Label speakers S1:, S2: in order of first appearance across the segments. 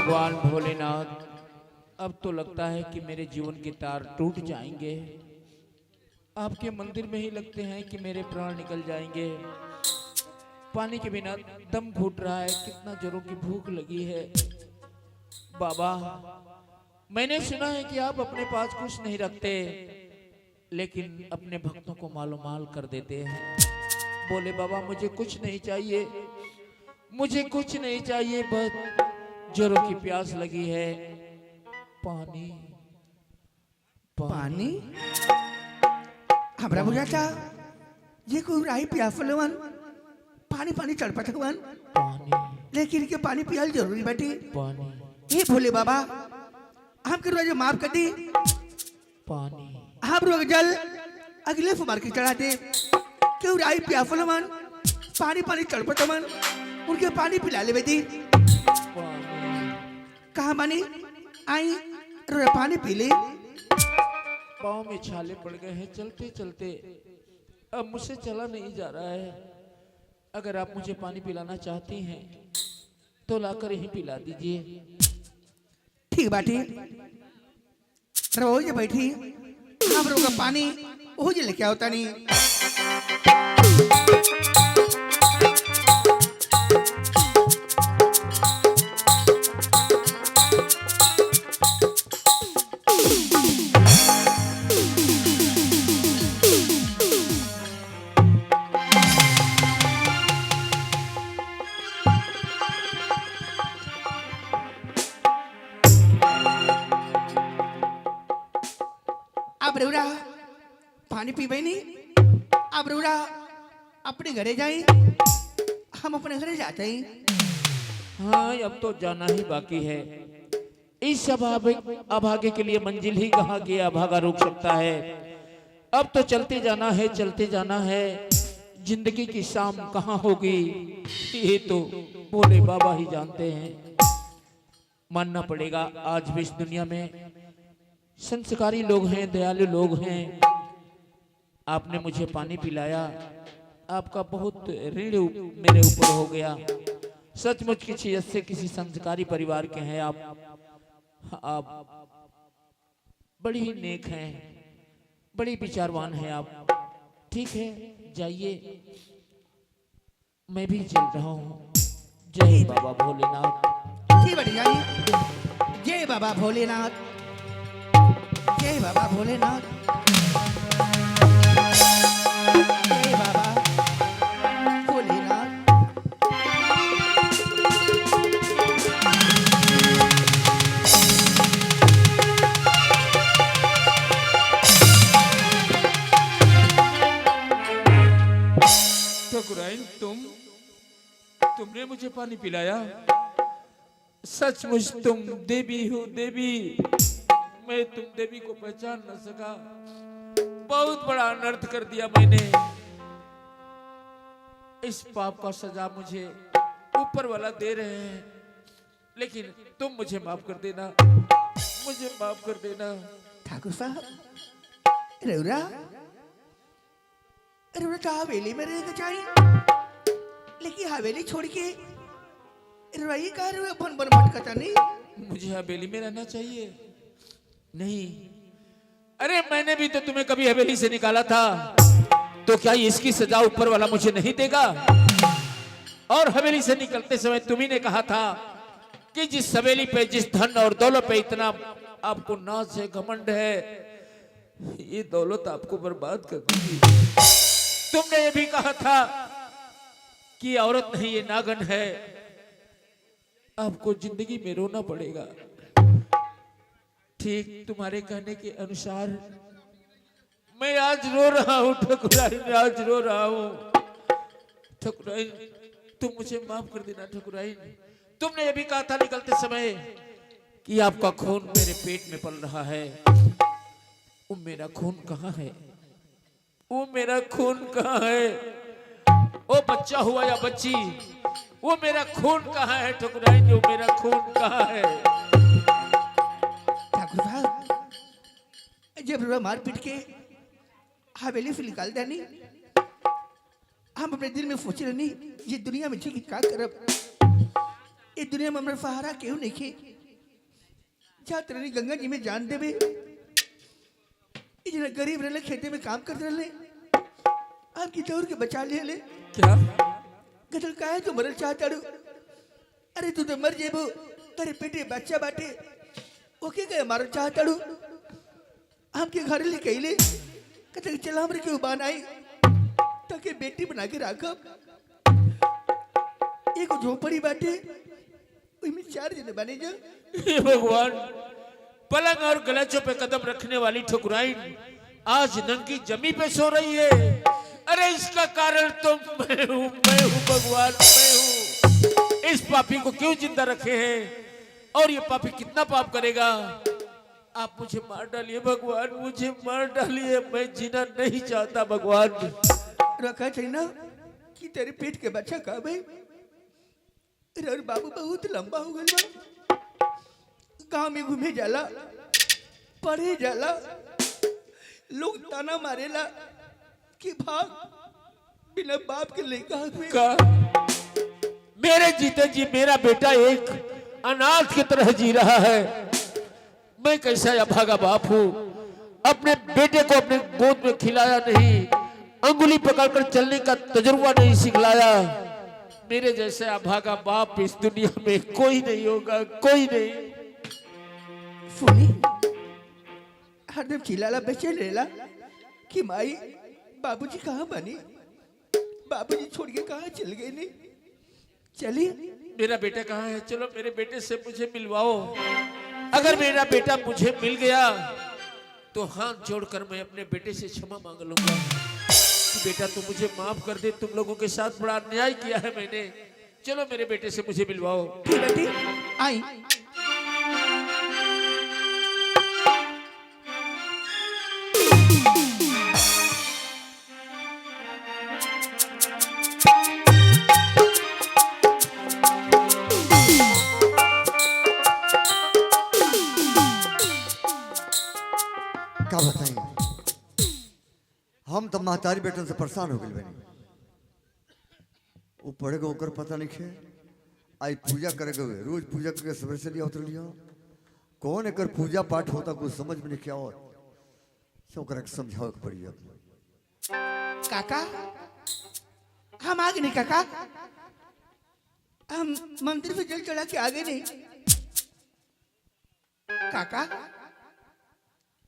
S1: भगवान भोलेनाथ, अब तो लगता है कि मेरे जीवन के तार टूट जाएंगे। आपके मंदिर में ही लगते हैं कि मेरे प्राण निकल जाएंगे। पानी के बिना दम घुट रहा है, कितना जोरों की भूख लगी है। बाबा, मैंने सुना है कि आप अपने पास कुछ नहीं रखते, लेकिन अपने भक्तों को मालो माल कर देते हैं। बोले बाबा, मुझे कुछ नहीं चाहिए, मुझे कुछ नहीं चाहिए, बस जोरों की प्यास लगी है। पानी
S2: पानी हमरा बुझाता ये कोई राही प्यासलवन पानी पानी तड़पतवन,
S1: पानी
S2: लेकिन के पानी पियल जरूरी बाटी।
S1: पानी
S2: हे भोले बाबा, हमके रोज माफ कर दी।
S1: पानी
S2: हम रोज जल अगले सोमवार के चढ़ा दे। क्यों राही प्यासलवन पानी पानी तड़पतवन, उनके पानी पिला ले बेटी। कहा मानी आई रोज पानी पी ले।
S1: पाँव में छाले पड़ गए हैं चलते चलते, अब मुझसे चला नहीं जा रहा है। अगर आप मुझे पानी पिलाना चाहती हैं तो लाकर यहीं पिला दीजिए।
S2: ठीक बाटी, रोज बैठी हम लोग का पानी वो जी लेके होता नहीं। अब रउरा पानी पीबे नहीं, अब रउरा अपने घरे जाए, हम अपने घरे जाते हैं।
S1: हाँ, अब तो जाना ही बाकी है। इस अभागे के लिए मंजिल ही कहाँ की अभागा रोक सकता है। अब तो चलते जाना है, चलते जाना है। जिंदगी की शाम कहाँ होगी ये तो भोले बाबा ही जानते हैं। मानना पड़ेगा, आज भी इस दुनिया में संस्कारी लोग हैं, दयालु लोग हैं। आपने मुझे पानी पिलाया, आपका बहुत ऋण मेरे ऊपर हो गया। सचमुच किसी अच्छे किसी संस्कारी परिवार के हैं आप बड़ी ही नेक हैं, बड़ी विचारवान हैं आप। ठीक है, जाइए, मैं भी चल रहा हूँ। जय बाबा भोलेनाथ।
S2: ठीक बाटी जानी। जय बाबा भोलेनाथ, जय बाबा भोलेनाथ, जय बाबा भोलेनाथ।
S1: ठकुराइन, तुमने मुझे पानी पिलाया। सचमुच तुम देवी हो देवी। मैं तुम देवी को पहचान न सका। बहुत बड़ा अनर्थ कर दिया मैंने। इस पाप का सजा मुझे ऊपर वाला दे रहे हैं, लेकिन तुम मुझे माफ कर देना, मुझे माफ कर देना।
S2: ठाकुर साहब, रउरा रउरा तो हवेली में रहना चाहिए, लेकिन हवेली छोड़ के रउरा ये कह रहे हो बन बन भटकता नहीं।
S1: मुझे हवेली में रहना चाहिए? नहीं, अरे मैंने भी तो तुम्हें कभी हवेली से निकाला था, तो क्या इसकी सजा ऊपर वाला मुझे नहीं देगा? और हवेली से निकलते समय तुम्ही ने कहा था कि जिस हवेली पे, जिस धन और दौलत पे इतना आपको नाज है, घमंड है, ये दौलत आपको बर्बाद कर देगी। तुमने ये भी कहा था कि औरत नहीं, ये नागन है, आपको जिंदगी में रोना पड़ेगा। ठीक तुम्हारे कहने के अनुसार मैं आज रो रहा हूँ ठकुराइन, आज रो रहा हूँ। ठकुराइन, तुम मुझे माफ कर देना ठकुराइन। तुमने ये भी कहा था निकलते समय कि आपका खून मेरे पेट में पल रहा है। वो मेरा खून कहाँ है? वो मेरा खून कहाँ है? वो बच्चा हुआ या बच्ची, वो मेरा खून कहाँ है ठकुराइन? वो मेरा खून कहाँ है?
S2: ठाकुर साहब, जब रउरा मार पीट के हवेली से निकाल देनी, हम अपने दिल में सोच रहे ये दुनिया में जी क्या करब, ये दुनिया में हमारा सहारा क्यों नहीं खे। जात रही गंगा जी में जान देवे इतना गरीब रहले खेते में काम करते रहले आपकी दौड़ के बचा ले
S1: क्या
S2: गदल का है तो मरल चाहता अरे तू तो मर जेबो तेरे पेटे बच्चा बाटे ओके गए मारल चाहता हमके घर ले कहले कहते चला हमरे के उबान आई ताकि बेटी बना के राखब एक झोपड़ी बाटे उसमें 4 जने बने जा
S1: हे भगवान पलंग और गलेचों पे कदम रखने वाली ठकुराइन आज नंगी जमी पे सो रही है। अरे इसका कारण तो मैं हूँ भगवान, मैं हूँ। इस पापी को क्यों जिंदा रखे हैं और ये पापी कितना पाप करेगा। आप मुझे मार डालिए भगवान, मुझे मार डालिए, मैं जीना नहीं चाहता भगवान।
S2: रखा चाहिए ना कि तेरे पेट के बच्चा कब है और बाबू बहुत लंबा हो गया गांव में घूमे जाला पढ़े जाला लोग ताना मारेला कि भाग बिना बाप के लेकर हुए
S1: का मेरे जीते जी मेरा बेटा एक अनाथ की तरह जी रहा है। मैं कैसा अभागा बाप हूँ, अपने बेटे को अपने गोद में खिलाया नहीं, अंगुली पकड़कर चलने का तजुर्बा नहीं सिखलाया। मेरे जैसे अभागा बाप इस दुनिया में कोई नहीं होगा, कोई नहीं।
S2: फूली हरदम चिल्लाला बेचे लेला कि माई बाबूजी कहाँ बनी, बाबूजी छोड़ के कहाँ चल गए नहीं। चलिए
S1: मेरा बेटा कहाँ है, चलो मेरे बेटे से मुझे मिलवाओ। अगर मेरा बेटा मुझे मिल गया तो हाथ जोड़कर मैं अपने बेटे से क्षमा मांग लूंगा कि बेटा तू मुझे माफ कर दे, तुम लोगों के साथ बड़ा अन्याय किया है मैंने। चलो मेरे बेटे से मुझे मिलवाओ।
S2: ठीक बेटी आई।
S3: क्या बताएं, हम तो महतारी बेटन से परेशान हो गए बनी। वो पढ़ेगा ओकर पता नहीं है, आई पूजा करेगा रोज पूजा करके सवेरे से लिया उतर लिया। कौन एक पूजा पाठ होता कुछ समझ में नहीं क्या और सब समझाओ पड़ी। अब
S2: काका हम आगे नहीं काका, हम मंदिर में जल चढ़ा के आगे नहीं। काका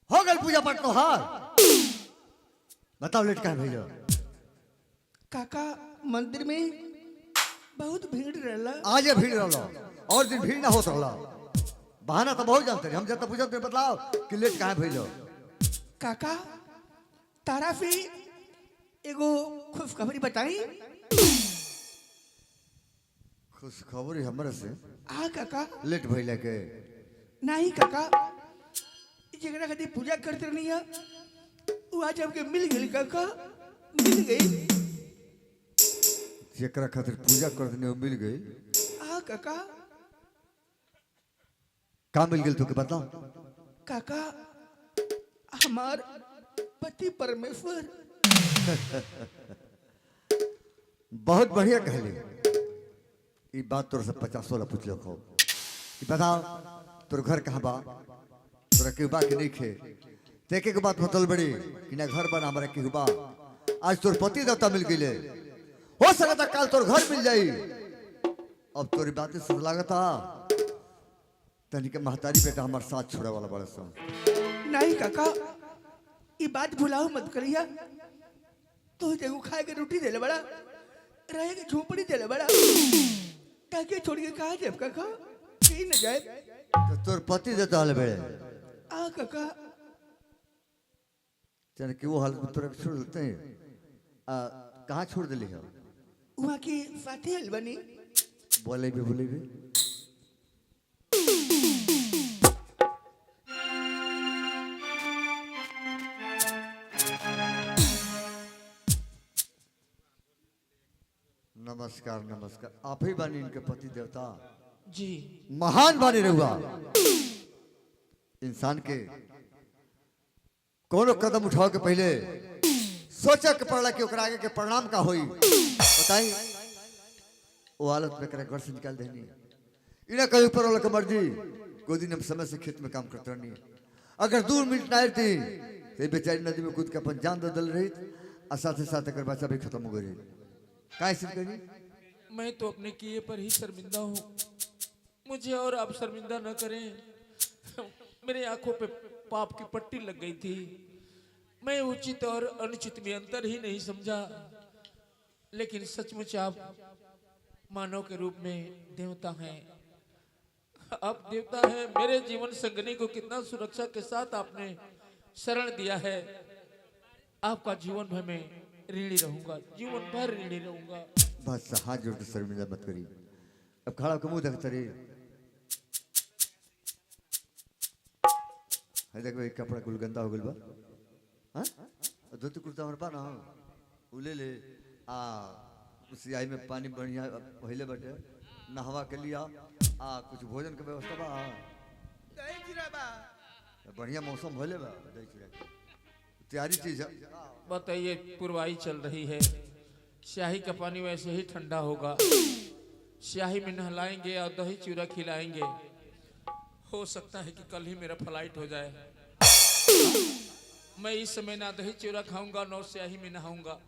S3: हो गल पूजा पाठ तो हार बताओ लेट कहाँ भेजो।
S2: काका मंदिर में बहुत भीड़ रहला।
S3: आज ये भीड़ रहा और दिन भीड़ ना होत रहा, बहाना तो बहुत जानते हम जब पूजा तो बतलाओ कि लेट कहाँ भेजो।
S2: काका तारा से एगो खुशखबरी बताई।
S3: खुशखबरी हमारे से
S2: हाँ काका।
S3: लेट भइले के
S2: नहीं काका, जगह कभी पूजा करते नहीं है वो आज हमके मिल गई काका, मिल गई।
S3: जेकरा खातिर पूजा कर देने मिल गई।
S2: हाँ काका।
S3: का मिल गई तो के बताओ।
S2: काका हमार पति परमेश्वर।
S3: बहुत बढ़िया कहली। ये बात तोर से 50 वाला पूछ लो खो। बताओ तोर घर कहाँ बा, तोरा के बा के नहीं खे देखे के बात बतल बड़ी कि ना घर बना हमारा के बा। आज तोर पति देवता मिल गई, हो सकता कल तोर घर मिल जाई। अब तोरी बातें सुन लागता तनी के महतारी बेटा हमारे साथ छोड़े वाला बड़ा सा।
S2: नहीं काका ये बात भुलाओ मत करिया। तो जगह खाए के रोटी देले बड़ा, रहे के झोपड़ी देले बड़ा, ताकि छोड़ के कहा जब काका कहीं न जाए।
S3: तो तोर पति देता हले बेड़े
S2: आ काका
S3: चल कि वो हाल तोरा छोड़ देते हैं। कहाँ छोड़ दिली है
S2: वहाँ की फाती हलवानी।
S3: बोले भी नमस्कार नमस्कार। आप ही बानी इनके पति देवता
S1: जी
S3: महान बानी रहुआ। इंसान के कोनो कदम उठाओ के पहले सोचा के पड़ला कि ओकरा आगे के परिणाम का होई बताई। वो हालत में करे घर से निकाल देनी इना कहीं ऊपर वाला के मर्जी एको दिन हम समय से खेत में काम करते रहनी अगर 2 मिनट ना रहती तो बेचारी नदी में कूद के अपन जान दल रही और साथ साथ अगर बच्चा भी खत्म हो गई काहे सिर करी
S1: मैं तो अपने किए पर ही शर्मिंदा हूँ, मुझे और आप शर्मिंदा न करें। मेरे आंखों पे पाप की पट्टी लग गई थी, मैं उचित और अनुचित में अंतर ही नहीं समझा। लेकिन सचमुच आप मानव के रूप में देवता हैं, आप देवता हैं। मेरे जीवन संगनी को कितना सुरक्षा के साथ आपने शरण दिया है। आपका जीवन भर में ऋणी रहूंगा, जीवन भर ऋणी रहूंगा।
S3: बस हाथ जोड़ के शर्मिंदा मत करी। अब खड़ा होकर मुंह देखते रही है, देख भाई कपड़ा कुल गंदा हो गल बा। हाँ धोती कुर्ता हमारे पा ना उले ले आ उसी आई में पानी बढ़िया पहले बटे नहवा के लिया आ कुछ भोजन के व्यवस्था बा
S2: दही चिरा बा
S3: बढ़िया मौसम भले बा दही चिरा के तैयारी चीज है।
S1: बताइए, पुरवाई चल रही है, स्याही का पानी वैसे ही ठंडा होगा, स्याही में नहलाएंगे और दही चूरा खिलाएंगे। हो सकता है कि कल ही मेरा फ्लाइट हो जाए। मैं इस समय ना दही चूरा खाऊंगा ना स्याही में नहाऊंगा।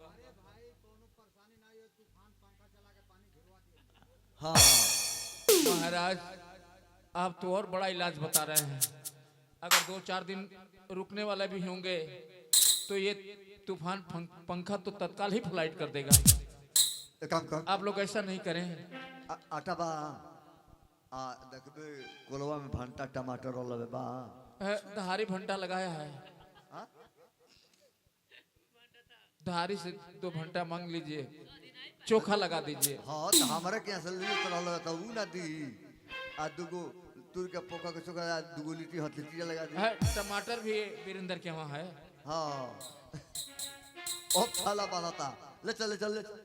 S3: हाँ
S1: महाराज, आप तो और बड़ा इलाज बता रहे हैं। अगर 2-4 दिन रुकने वाला भी होंगे तो ये तूफान पंखा तो तत्काल ही फ्लाइट कर देगा।
S3: एक काम कर
S1: आप लोग ऐसा नहीं करें।
S3: आटा बा आ देखबे कोलवा में भंटा टमाटर और लबे बा
S1: धारी भंटा लगाया है,
S3: हाँ?
S1: धारी से 2 भंटा मांग लीजिए, चोखा लगा दीजिए।
S3: हाँ तो हमारे के यहाँ से ले तो रहल था ऊ ना दी आ दुगो तुर के पोका के चोका आ दुगो लिट्टी हाथ लिट्टी लगा दी।
S1: है टमाटर भी वीरेंद्र के वहाँ है।
S3: हाँ ओ खाला बनाता ले चल ले चल ले चल।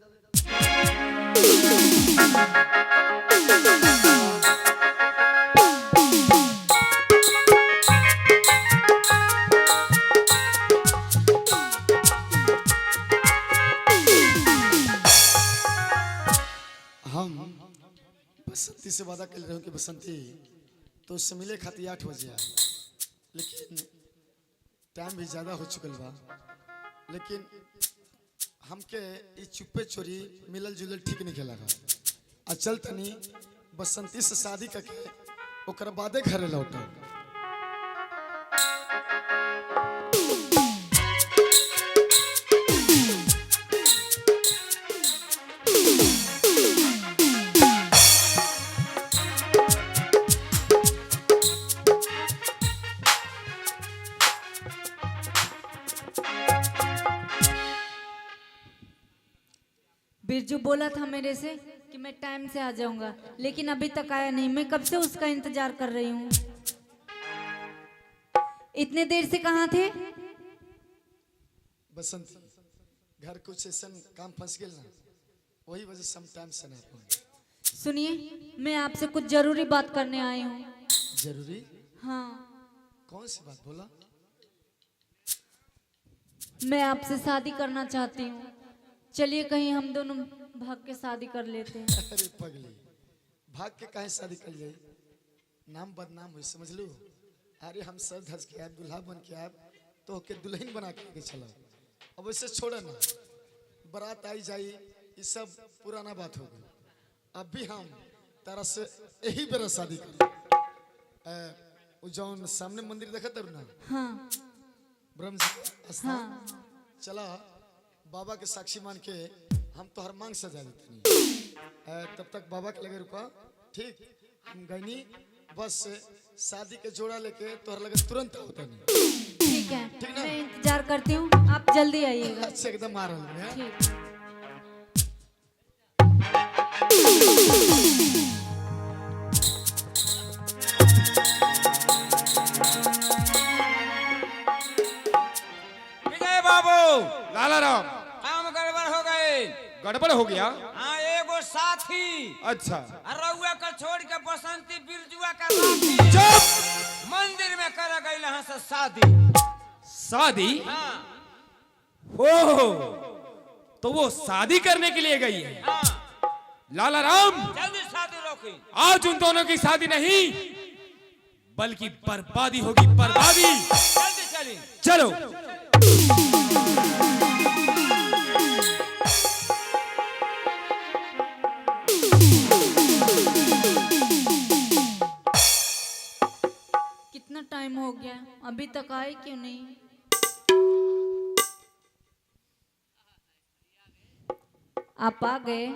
S4: हम बसंती से वादा कर रहे हो कि बसंती तो उससे मिले खाती 8 बजे आए, लेकिन टाइम भी ज़्यादा हो चुकल बा। लेकिन हमके ये चुप्पे चोरी मिलल जुलल ठीक नहीं लगा। आ चल तनी बसंती से शादी करके ओकर बादे घरे लौटा।
S5: बिरजू बोला था मेरे से कि मैं टाइम से आ जाऊंगा, लेकिन अभी तक आया नहीं। मैं कब से उसका इंतजार कर रही हूँ। इतने देर से कहाँ थे?
S4: बसंती घर कुछ ऐसा काम फंस गया ना, वही वजह से हम टाइम से नहीं पहुंचे।
S5: सुनिए, मैं आपसे कुछ जरूरी बात करने आई हूँ।
S4: जरूरी?
S5: हाँ,
S4: कौन सी बात बोला?
S5: मैं आपसे शादी करना चाहती हूँ। चलिए कहीं हम दोनों भाग के शादी कर लेते हैं।
S4: अरे पगली, भाग के काहे शादी कर जाए? नाम बदनाम हुई समझ लो। अरे हम सब धस के आए, दुल्हा बन के आए तो के दुल्हन बना के चला। अब वैसे छोड़ा ना, बारात आई जाई, ये सब पुराना बात हो गई। अब भी हम तारा से यही बेरा शादी कर। जौन सामने मंदिर देखा तर ना,
S5: हाँ
S4: ब्रह्म स्थान,
S5: हाँ।
S4: चला बाबा के साक्षी मान के हम तो हर मांग सजा देते। तब तक बाबा के लगे रुका, ठीक? हम गईनी बस शादी के जोड़ा लेके तोहर लगे तुरंत होता नहीं।
S5: ठीक है,
S4: ठीक ना?
S5: मैं इंतजार करती हूँ, आप जल्दी आइएगा।
S4: अच्छा एकदम आ रहा हूँ।
S5: ठीक।
S6: विजय बाबू,
S7: लाला राम,
S6: काम गड़बड़ हो गए।
S7: गड़बड़ हो गया।
S6: हाँ, एगो साथी
S7: अच्छा
S6: रउआ का छोड़ के बसंती बिरजुआ का साथी
S7: चुप।
S6: मंदिर में कर गई यहाँ से शादी।
S7: शादी?
S6: हाँ
S7: ओह, तो वो शादी करने के लिए गई है।
S6: हाँ,
S7: लाला राम,
S6: जल्दी शादी रोकी।
S7: आज उन दोनों की शादी नहीं, बल्कि बर्बादी होगी, बर्बादी।
S6: जल्दी चलिए।
S7: चलो।
S5: कितना टाइम हो गया, अभी तक आए क्यों नहीं? आप आ गए?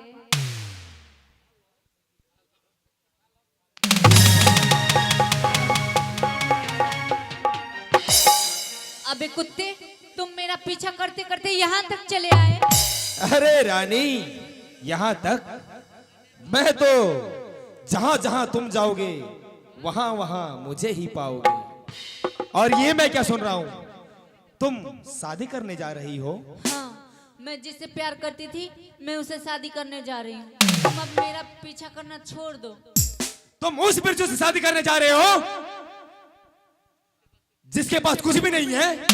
S5: अबे कुत्ते, तुम मेरा पीछा करते करते यहाँ तक चले आए।
S7: अरे रानी, यहाँ तक मैं तो जहां जहां तुम जाओगे वहां वहां मुझे ही पाओगे। और ये मैं क्या सुन रहा हूं, तुम शादी करने जा रही हो?
S5: हाँ, मैं जिससे प्यार करती थी मैं उसे शादी करने जा रही हूँ। तुम अब मेरा पीछा करना छोड़ दो।
S7: तुम उस बिरजू से शादी करने जा रहे हो जिसके पास कुछ भी नहीं है?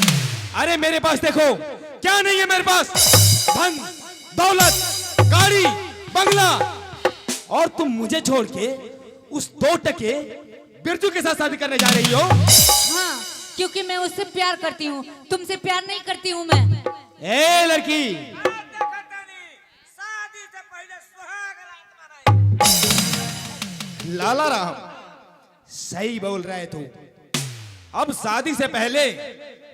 S7: अरे मेरे पास देखो, क्या नहीं है मेरे पास? धन, दौलत, गाड़ी, बंगला। और तुम मुझे छोड़ के उस 2 टके बिरजू के साथ शादी करने जा रही हो?
S5: हाँ, क्योंकि मैं उससे प्यार करती हूँ, तुमसे प्यार नहीं करती हूँ मैं।
S7: ए लड़की,
S6: शादी से पहले सुहाग रात मनाई।
S7: लाला राम, सही बोल रहे तू। अब शादी से पहले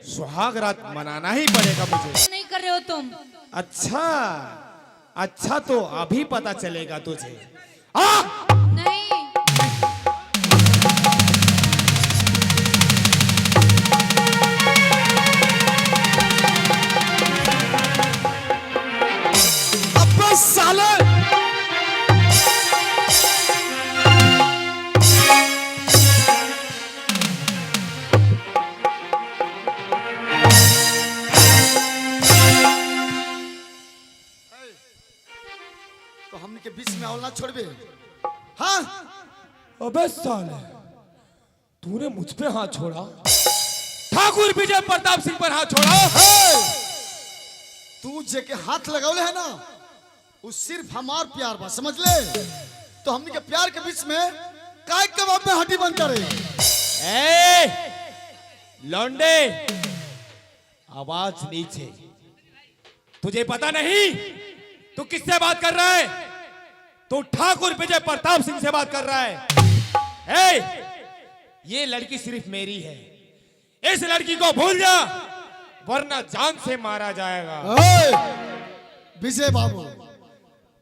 S7: सुहाग रात मनाना ही पड़ेगा मुझे।
S5: नहीं कर रहे हो तुम।
S7: अच्छा, अच्छा तो अभी पता चलेगा तुझे।
S5: नहीं,
S7: अब साले
S4: तो हमने के बीच में औला छोड़बे? हाँ,
S7: अबे साले, तूने मुझ पे हाथ छोड़ा, ठाकुर विजय प्रताप सिंह पर हाथ छोड़ा।
S4: तू जे के हाथ लगौले है ना, वो सिर्फ हमार प्यार बा, समझ ले। तो हमने के प्यार के बीच में काय कबाब में हड्डी बन करे।
S7: ए लौंडे, आवाज नीचे। तुझे पता नहीं तू किससे बात कर रहा है? तू ठाकुर विजय प्रताप सिंह से बात कर रहा है। ये लड़की सिर्फ मेरी है, इस लड़की को भूल जा वरना जान से मारा जाएगा।
S4: विजय बाबू,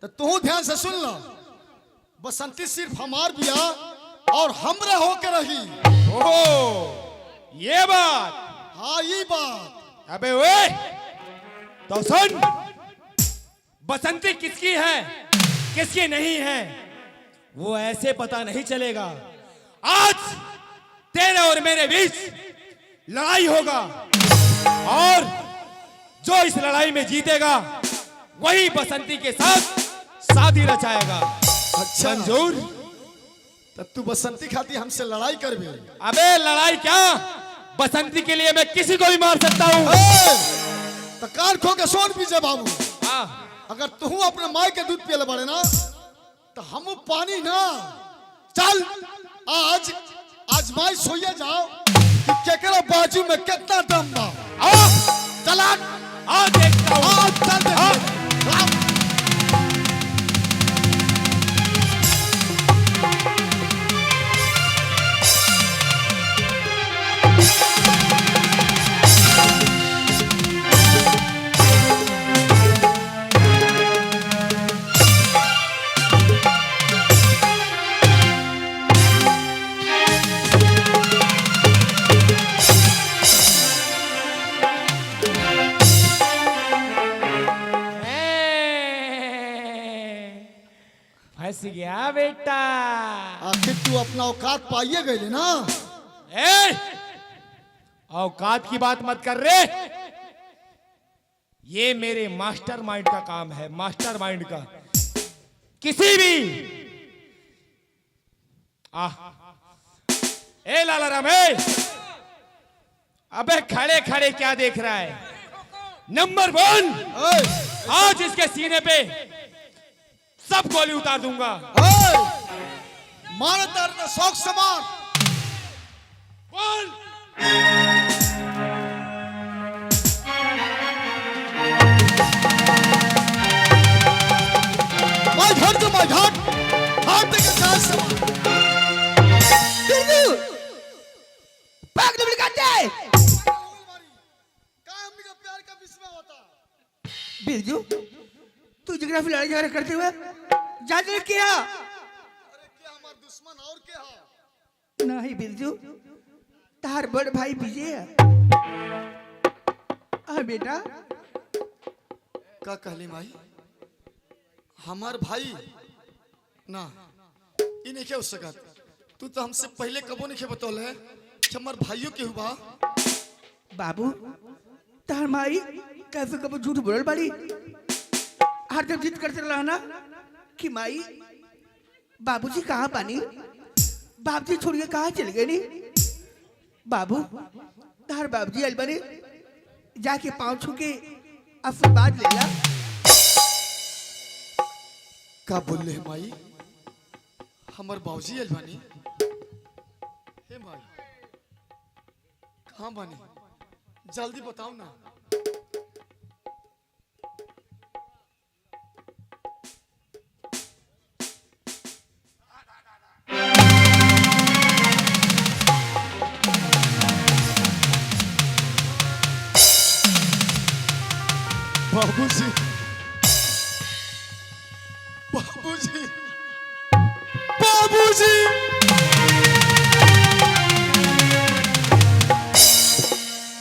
S4: तो तू ध्यान से सुन ला, बसंती सिर्फ हमार बिया और हमरा होके रही।
S7: ओ ये बात?
S4: हाँ, ये बात।
S7: अबे ओए, तो सुन, बसंती किसकी है किसकी नहीं है वो ऐसे पता नहीं चलेगा। आज तेरे और मेरे बीच लड़ाई होगा और जो इस लड़ाई में जीतेगा वही बसंती के साथ शादी रचाएगा।
S4: अच्छा,
S7: मंजूर?
S4: तो तू बसंती खाती हमसे लड़ाई करबे?
S7: अबे लड़ाई क्या, बसंती के लिए मैं किसी को भी मार सकता हूँ।
S4: तो कान खो के सोन विजय बाबू,
S7: हाँ।
S4: अगर तू अपने माई के दूध पिए बड़े ना तो हम पानी ना। चल आज आजमाई सोइए जाओ कि केकरा बाजू में कितना दम बा। चला
S7: आ देखता हूँ।
S4: चल देखिए।
S7: फंस गया बेटा।
S4: आखिर तू अपना औकात पाइए गए ना।
S7: ए, औकात की बात मत कर रे। ये मेरे मास्टरमाइंड का काम है, मास्टरमाइंड का। किसी भी ए लाला राम, अबे खड़े खड़े क्या देख रहा है? नंबर 1, आज इसके सीने पे सब गोली उतार दूंगा।
S4: मार तार शौक से मार।
S7: बोल।
S4: माय घाट तो माय घाट हाथ तक का समा
S2: बिरजू भाग दबड़ काटे
S4: का हमनी का प्यार का विस्मय होता।
S2: बिरजू तू जिग्राफी लड़ाई झगड़ा करते हुए जाते किया
S4: अरे क्या हमार दुश्मन और क्या है?
S2: नहीं बिरजू तार बड़ भाई विजय है। हाँ बेटा
S4: का कहली माई हमार भाई ना इ नहीं क्या हो सकत। तू तो हमसे पहले कबो नहीं बतौल है कि हमार भाइयों के हुआ।
S2: बाबू तार माई कैसे कब झूठ बोल बड़ी हर जब जिद करते रहना कि माई बाबूजी कहाँ पानी बाबूजी छोड़ के कहाँ चले गए नी बाबू तार बाबूजी आइल बने जाके पाँव छू के आशीर्वाद ले ला।
S4: का बोले है माई हमार बाबूजी आइल बानी। हे माई कहाँ बानी जल्दी बताओ ना। बाबूजी बाबूजी बाबूजी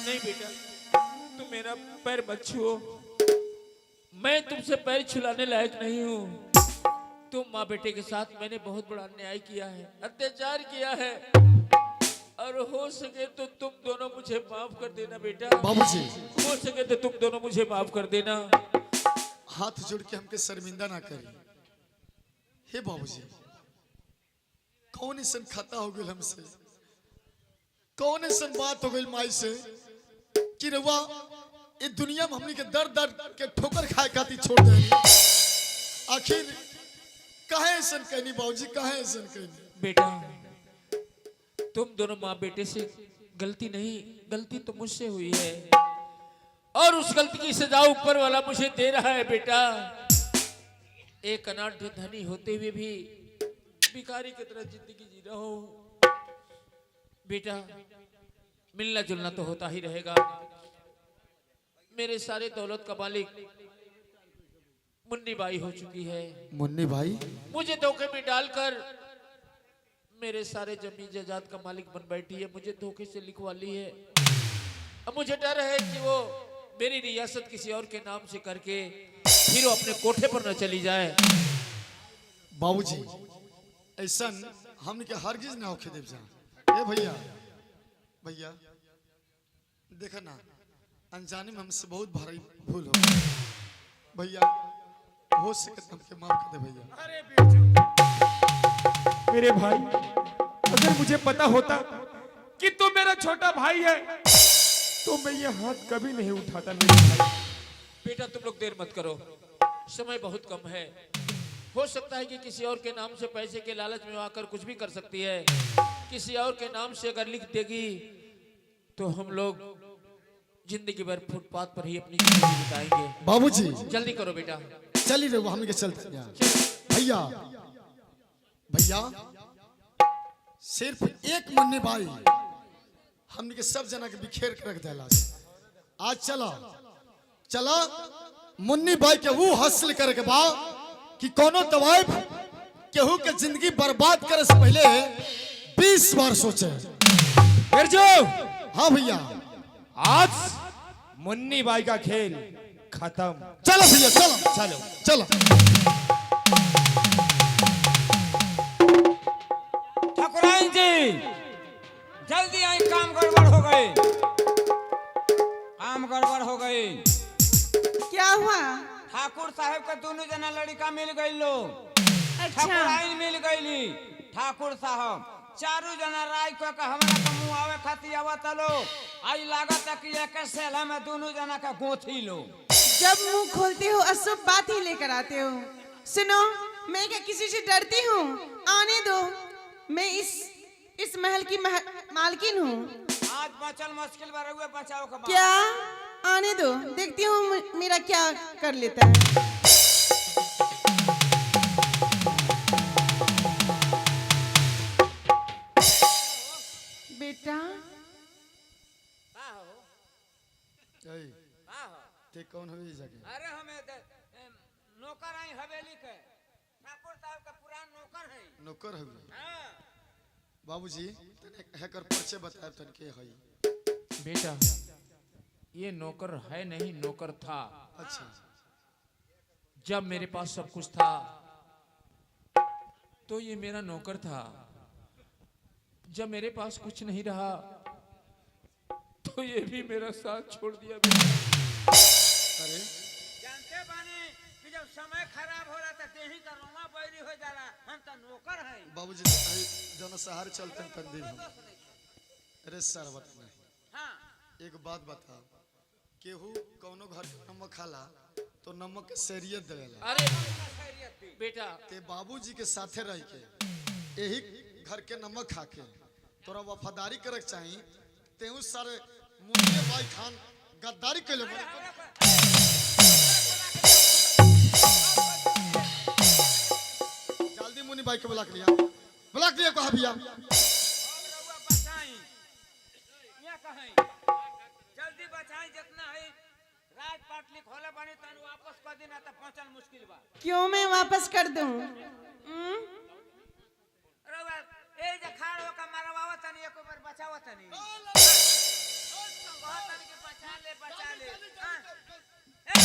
S1: नहीं बेटा, तुम मेरा पैर मत छुओ। मैं तुमसे पैर छुलाने लायक नहीं हूँ। तुम माँ बेटे के साथ मैंने बहुत बड़ा अन्याय किया है, अत्याचार किया है, और हो सके तो तुम दोनों मुझे माफ कर देना बेटा।
S4: बाबूजी
S1: हो सके तो तुम दोनों मुझे माफ कर देना।
S4: हाथ जोड़ के हमके शर्मिंदा ना करी। हे बाबूजी कौन ऐसन खाता हो गई हमसे, कौन ऐसन बात हो गई माई से कि रवा ये दुनिया में हमनी के दर दर के ठोकर खाए खाती छोड़ दे। आखिर काहे ऐसन कहनी बाबूजी, काहे ऐसन कहनी।
S1: बेटा तुम दोनों माँ बेटे से गलती नहीं, गलती तो मुझसे हुई है, और उस गलती की सजा ऊपर वाला मुझे दे रहा है बेटा। एक अनाथ धनी होते हुए भी भिखारी की तरह जिंदगी जी रहा हूं बेटा। मिलना जुलना तो होता ही रहेगा। मेरे सारे दौलत का मालिक मुन्नी बाई हो चुकी है।
S4: मुन्नी भाई
S1: मुझे धोखे में डालकर मेरे सारे जमीन जायदाद का मालिक बन बैठी है, मुझे धोखे से लिखवा ली है। अब मुझे डर है कि वो मेरी रियासत किसी और के नाम से करके फिर वो अपने कोठे पर न चली जाए।
S4: बाबूजी ऐसन हमने के हरगिज ना होके देव जा। ए भैया भैया देखा ना अनजाने में हमसे बहुत भारी भूल हो गई। भैया हो सके तो हमके माफ कर दे भैया।
S7: अरे बिरजू मेरे भाई, अगर मुझे पता होता कि तू मेरा छोटा भाई है तो मैं ये हाथ कभी नहीं उठाता मेरे भाई।
S1: बेटा तुम लोग देर मत करो, समय बहुत कम है। हो सकता है कि किसी और के नाम से पैसे के लालच में आकर कुछ भी कर सकती है। किसी और के नाम से अगर लिख देगी तो हम लोग जिंदगी भर फुटपाथ पर ही अपनी जिंदगी बिताएंगे।
S4: बाबूजी
S1: जल्दी करो बेटा।
S4: चल ही रहे हम के चलते हैं। भैया भैया सिर्फ एक मुन्नी भाई हमने के सब जना के बिखेर के रख देला। आज चला चला मुन्नी भाई के वो हासिल करे के बाद कि कोनो दवाई केहू के जिंदगी बर्बाद करे से पहले 20 बार सोचे।
S7: बिरजू
S4: हाँ भैया
S7: आज मुन्नी बाई का खेल खत्म।
S4: चलो भैया चलो
S7: चलो
S4: चलो।
S6: ठाकुराइन जी जल्दी आई, काम गड़बड़ हो गए, काम गड़बड़ हो गई।
S8: क्या हुआ?
S6: ठाकुर साहब का दोनों जना लड़का मिल गई लो।
S8: अच्छा
S6: ठाकुराइन मिल गईली। ठाकुर साहब चारों जना राय को का हमरा का मुंह आवे खाती आवत लो। आई लागत है कि एक सेला में दोनों जना का गोथी लो।
S8: जब मुंह खोलते हो अशुभ बात ही लेकर आते हो। सुनो मैं क्या किसी से डरती हूँ? आने दो, मैं इस महल की मालकिन हूँ।
S6: आज बचल मुश्किल बार हुए बचाओ के बाद।
S8: क्या? आने दो, देखती हूँ मेरा क्या कर लेता है। बेटा
S4: ए, ते कौन हो ये जगह?
S6: अरे हमें नौकर आई हवेली के ठाकुर साहब का पुरान नौकर है।
S4: नौकर हो
S6: हाँ।
S4: बाबूजी तने हैकर परिचय बताए तन के हई।
S1: बेटा ये नौकर है नहीं, नौकर था।
S4: अच्छा
S1: जब मेरे पास सब कुछ था तो ये मेरा नौकर था। जब मेरे पास कुछ नहीं रहा तो ये भी मेरा साथ छोड़ दिया।
S4: अरे
S6: जानते बानी कि जब समय खराब हो रहा था देही का रोमा बैरी हो जा रहा, हम तो नौकर है।
S4: बाबूजी जन शहर चलते तन दिन हम। अरे सर बता
S6: हाँ।
S4: एक बात बता, केहू कौनो घर के नमक खाला तो नमक के शरीयत देवेला।
S1: अरे बेटा
S4: ते बाबूजी के साथे रह के यही घर के नमक खा के तोरा वफादारी करे के चाही। तेहू सारे मुन्ने भाई खान गद्दारी कैले बड़े। जल्दी मुन्नी भाई के बुला के लिया, बुला के लिया कहा भैया।
S6: जल्दी बचाई जितना है राज पाटली खोले बनी तन वापस कर देना तो पहुंचल मुश्किल बा।
S8: क्यों मैं वापस कर दूं?
S6: रवा ए जे खाड़ हो का मरवावा तनी एक बार बचावा तनी। बहुत तनी के बचा ले हां। ए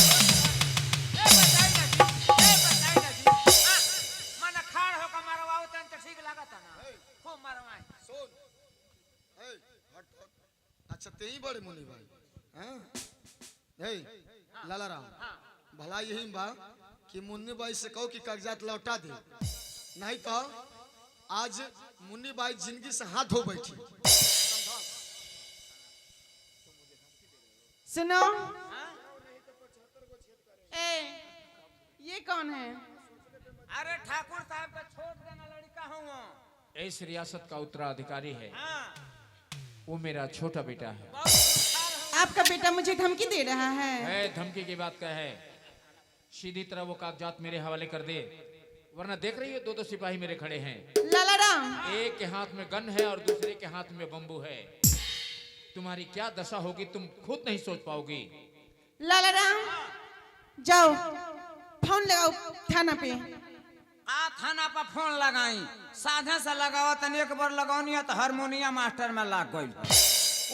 S6: बचाई ना जी हां। मन खाड़ हो का मरवावा तनी तो ठीक लागत ना, खूब मरवाई।
S4: सुन ए हट हट। अच्छा तेही बड़े मुन्नी भाई हैं? हे लाला राम भला यही बा कि मुन्नी भाई से कहो कि कागजात लौटा दे, नहीं तो आज मुन्नी भाई जिंदगी से हाथ धो बैठी।
S8: सुनो ए, ये कौन है?
S6: अरे ठाकुर साहब का छोट देना लड़का हूँ।
S1: इस रियासत का उत्तराधिकारी है।
S6: हाँ।
S1: वो मेरा छोटा बेटा है।
S8: आपका बेटा मुझे धमकी दे रहा है।
S1: धमकी की बात क्या है? सीधी तरह वो कागजात मेरे हवाले कर दे, वरना देख रही है दो सिपाही मेरे खड़े हैं।
S8: लाला राम
S1: एक के हाथ में गन है और दूसरे के हाथ में बंबू है। तुम्हारी क्या दशा होगी तुम खुद नहीं सोच पाओगी।
S8: लाला राम जाओ फोन लगाओ थाना पे।
S6: आ थाना पर फोन लगाई, साधे से लगाओ तनी एक बार लगाओनी तो हारमोनिया मास्टर में लाग गई,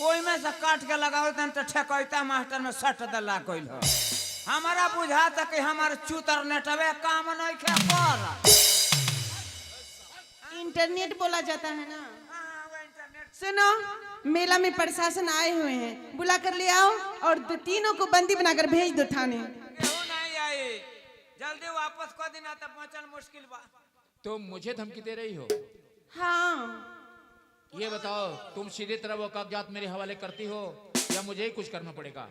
S6: ओई में से काट के लगाओ तन तो ठेकैता मास्टर में सट दे लाग गई। हमारा बुझा तक कि हमारे चूतर नेटवे काम नहीं खे कर।
S8: इंटरनेट बोला जाता है ना। सुनो मेला में प्रशासन आए हुए हैं, बुला कर ले आओ और तीनों को बंदी बनाकर भेज दो थाने।
S6: केहू नहीं आई, जल्दी वापस कर देना तो पहुंचल मुश्किल बा।
S1: तुम मुझे धमकी दे रही हो?
S8: हाँ
S1: ये बताओ तुम सीधी तरह वो कागजात मेरे हवाले करती हो या मुझे ही कुछ करना पड़ेगा?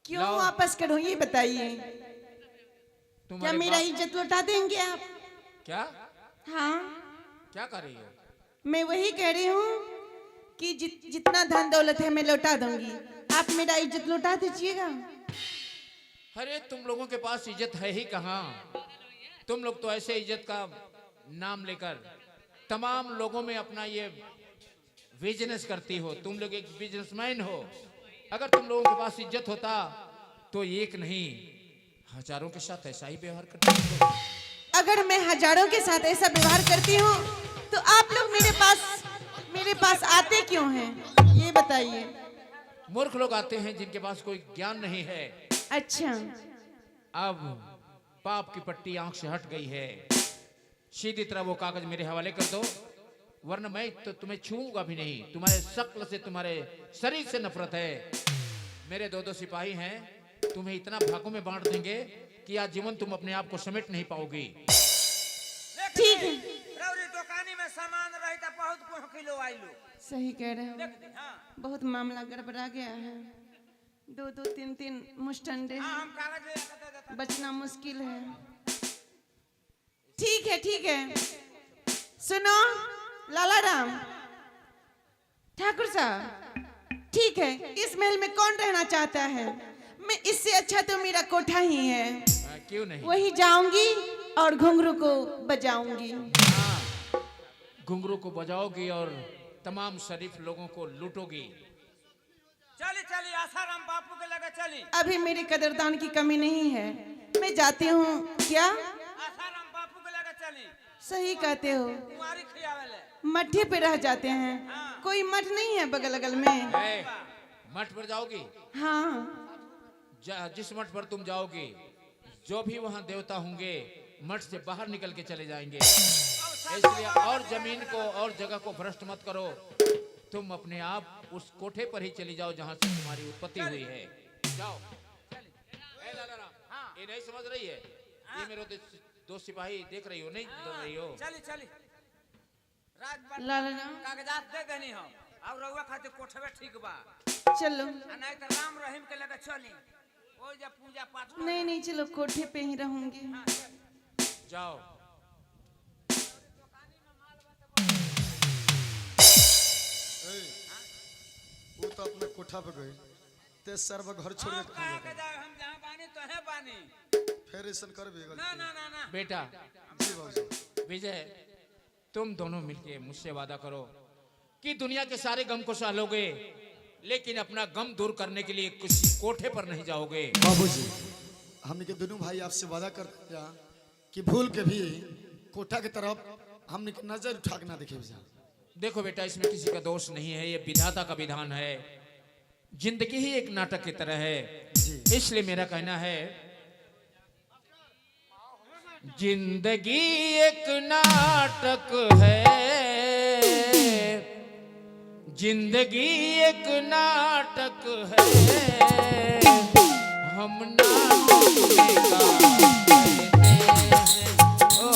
S8: क्यों
S1: लाओ।
S8: वापस करूं ये बताइए। क्या
S1: तुम्हारे
S8: मेरा
S1: बाप-
S8: इज्जत लौटा देंगे आप?
S1: क्या
S8: हाँ
S1: क्या कर रही हो?
S8: मैं वही कह रही हूँ कि जितना धन दौलत है मैं लौटा दूंगी, आप मेरा इज्जत लौटा दीजिएगा।
S1: अरे तुम लोगों के पास इज्जत है ही कहाँ? तुम लोग तो ऐसे इज्जत का नाम लेकर तमाम लोगों में अपना ये बिजनेस करती हो। तुम लोग एक बिजनेसमैन हो। अगर तुम लोगों के पास इज्जत होता तो एक नहीं हजारों के साथ ऐसा ही व्यवहार करते हो।
S8: अगर मैं हजारों के साथ ऐसा व्यवहार करती हूँ तो आप लोग मेरे पास आते क्यों हैं ये बताइए।
S1: मूर्ख लोग आते हैं जिनके पास कोई ज्ञान नहीं है।
S8: अच्छा
S1: अब पाप की पट्टी आंख से हट गई है। सीधी तरह वो कागज मेरे हवाले कर दो, वरना मैं तो तुम्हें छूऊंगा भी नहीं। तुम्हारे शक्ल से तुम्हारे शरीर से नफरत है। मेरे दो सिपाही हैं, तुम्हें इतना भागों में बांट देंगे कि आज जीवन तुम अपने आप को समेट नहीं पाओगी।
S8: ठीक है,
S6: रौरी दुकानी में सामान रही था बहुत किलो आइलो।
S8: सही कह रहे हो,
S6: हाँ।
S8: बहुत मामला गड़बड़ा गया है। दो तीन मुस्टंडे
S6: हाँ,
S8: हैं,
S6: हम कागज ले आके दे देते।
S8: बचना मुश्किल है। ठीक है सुनो लाला राम, ठाकुर साहब, ठीक है, इस महल में कौन रहना चाहता है? मैं इससे अच्छा तो मेरा कोठा ही है।
S1: क्यों नहीं?
S8: वही जाऊंगी और घुंघरू को बजाऊंगी।
S1: घुंघरू को बजाओगी और तमाम शरीफ लोगों को लूटोगी।
S6: चली चली आसाराम बापू के लगे चली।
S8: अभी मेरी कदरदान की कमी नहीं है, मैं जाती हूँ। क्या?
S6: आसाराम बापू के लगे चली।
S8: सही कहते हो,
S6: कुंवारी खियावेले।
S8: मट्ठी पे रह जाते हैं। कोई मठ नहीं है बगल अगल में?
S1: ए, मठ पर जाओगी?
S8: हाँ।
S1: जिस मठ पर तुम जाओगी, जो भी वहाँ देवता होंगे मठ से बाहर निकल के चले जाएंगे। इसलिए और जमीन को और जगह को भ्रष्ट मत करो। तुम अपने आप उस कोठे पर ही चली जाओ जहाँ से तुम्हारी उत्पत्ति हुई है। जाओ। ए लाला राम, ये नहीं समझ रही है? ये मेरे दो सिपाही देख रही हो, नहीं देख रही हो?
S6: चली चली। राजपाट
S8: लाला राम,
S6: कागजात दे देनी हो और रउआ खातिर कोठवे ठीक बा।
S8: चलो।
S6: आ नहीं तो राम रहीम के लगे चली। ओ जब पूजा पाठ
S8: नहीं नहीं, चलो कोठे पे ही रहूंगी।
S1: जाओ।
S4: वो तो अपने कोठा पे गई, ते सर्व घर छोड़ के
S6: कहाँ के जाए? हम जहाँ बानी तो है बानी।
S4: फिर ऐसा कर भी
S6: ना ना ना ना।
S1: बेटा
S4: जी बाबूजी।
S1: विजय, तुम दोनों मिलके मुझसे वादा करो कि दुनिया के सारे गम को सहलोगे, लेकिन अपना गम दूर करने के लिए किसी कोठे पर नहीं जाओगे।
S4: बाबूजी, हमने के दोनों भाई आपसे वादा करते हैं कि भूल के भी कोठा की तरफ हमने की नजर उठा के ना देखे।
S1: देखो बेटा, इसमें किसी का दोष नहीं है, ये विधाता का विधान है। जिंदगी ही एक नाटक की तरह है, इसलिए मेरा कहना है जिंदगी एक नाटक है, जिंदगी एक नाटक है, हम नाटक में काम करते हैं, ओ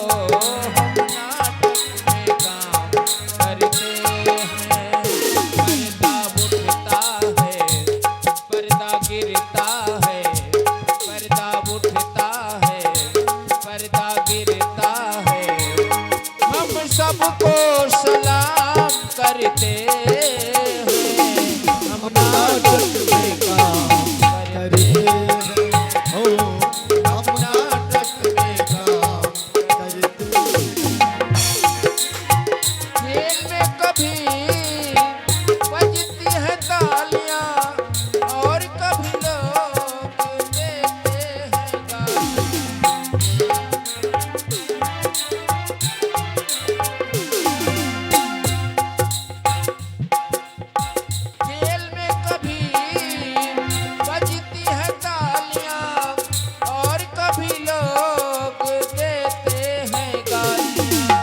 S1: हम नाटक में काम करते हैं। पर्दा उठता है, पर्दा गिरता है, पर्दा उठता है, पर्दा गिरता है, हम सबको सलाम करते हैं, हम नाटक में काम करते हैं,
S4: हो
S1: हम नाटक में काम खेल में कभी बजती है तालियां और कभी लोग देते हैं गालियां। खेल में कभी बजती है तालियां और कभी लोग देते हैं गालियां।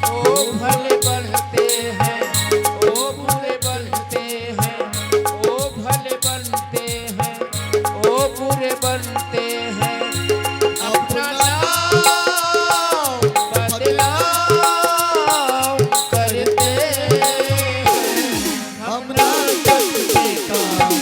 S1: ओ भले बनते हैं, ओ भले बनते हैं, ओ भले बनते हैं, ओ बुरे बनते हैं, अपना नाम बदनाम करते हैं, हम नाटक में काम